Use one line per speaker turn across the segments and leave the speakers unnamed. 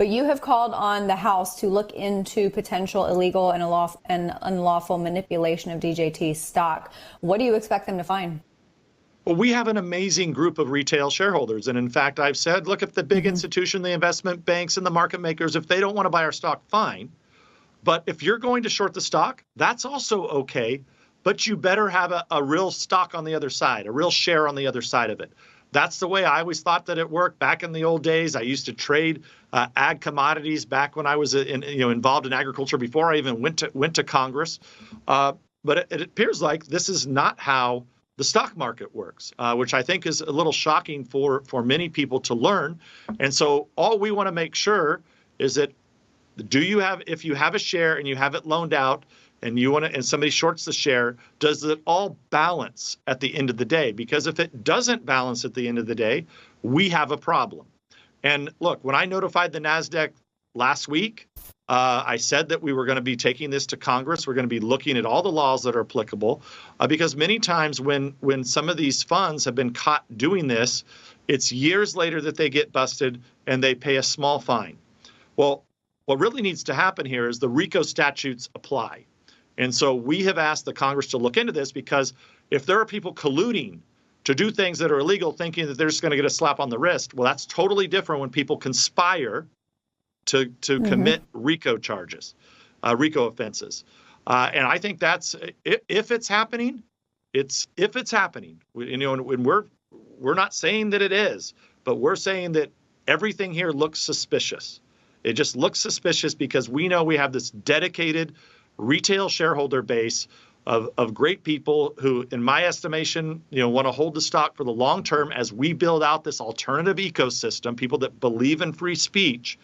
But you have called on the House to look into potential illegal and unlawful manipulation of DJT stock. What do you expect them to find?
Well, we have an amazing group of retail shareholders. And in fact, I've said, look, if the big institution, the investment banks and the market makers, if they don't want to buy our stock, fine. But if you're going to short the stock, that's also okay. But you better have a real stock on the other side, a real share on the other side of it. That's the way I always thought that it worked back in the old days. I used to trade ag commodities back when I was involved in agriculture before I even went to Congress. But it appears like this is not how the stock market works, which I think is a little shocking for many people to learn. And so all we want to make sure is that if you have a share and you have it loaned out and somebody shorts the share, does it all balance at the end of the day? Because if it doesn't balance at the end of the day, we have a problem. And look, when I notified the NASDAQ last week, I said that we were going to be taking this to Congress. We're going to be looking at all the laws that are applicable, because many times when some of these funds have been caught doing this, it's years later that they get busted and they pay a small fine. Well, what really needs to happen here is the RICO statutes apply. And so we have asked the Congress to look into this, because if there are people colluding to do things that are illegal, thinking that they're just going to get a slap on the wrist, well, that's totally different when people conspire to commit RICO charges, RICO offenses. And I think that's, if it's happening, and we're not saying that it is, but we're saying that everything here looks suspicious. It just looks suspicious because we know we have this dedicated retail shareholder base of great people who, in my estimation, want to hold the stock for the long term as we build out this alternative ecosystem, people that believe in free speech.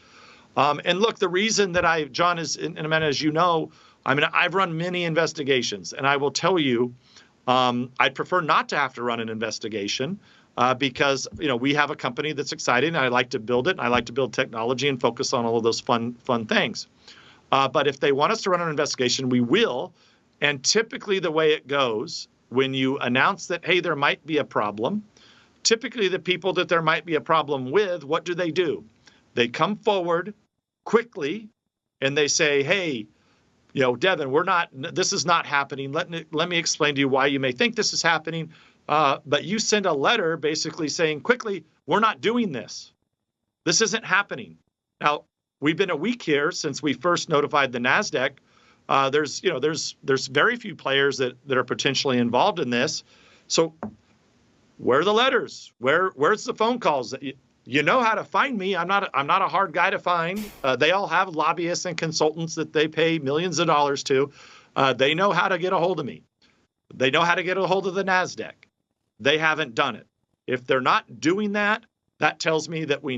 And look, the reason that John, is in a minute, as you know, I've run many investigations, and I will tell you, I'd prefer not to have to run an investigation because, we have a company that's exciting, and I like to build it, and I like to build technology and focus on all of those fun things. But if they want us to run an investigation, we will. And typically the way it goes, when you announce that, hey, there might be a problem, typically the people that there might be a problem with, what do? They come forward quickly and they say, hey, Devin, this is not happening. Let me explain to you why you may think this is happening. But you send a letter basically saying quickly, we're not doing this. This isn't happening. Now, we've been a week here since we first notified the NASDAQ. There's very few players that are potentially involved in this. So where are the letters? Where's the phone calls? You know how to find me. I'm not a hard guy to find. They all have lobbyists and consultants that they pay millions of dollars to. They know how to get a hold of me. They know how to get a hold of the NASDAQ. They haven't done it. If they're not doing that, that tells me that we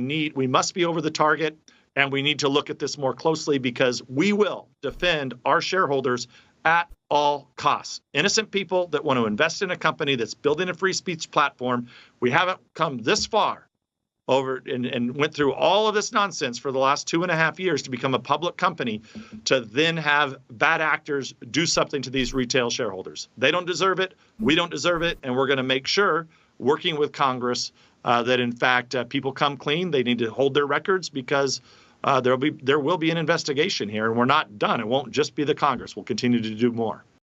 must be over the target, and we need to look at this more closely, because we will defend our shareholders at all costs. Innocent people that want to invest in a company that's building a free speech platform. We haven't come this far over and went through all of this nonsense for the last 2.5 years to become a public company, to then have bad actors do something to these retail shareholders. They don't deserve it. We don't deserve it. And we're going to make sure, working with Congress, that in fact people come clean. They need to hold their records, because there will be an investigation here, and we're not done. It won't just be the Congress. We'll continue to do more.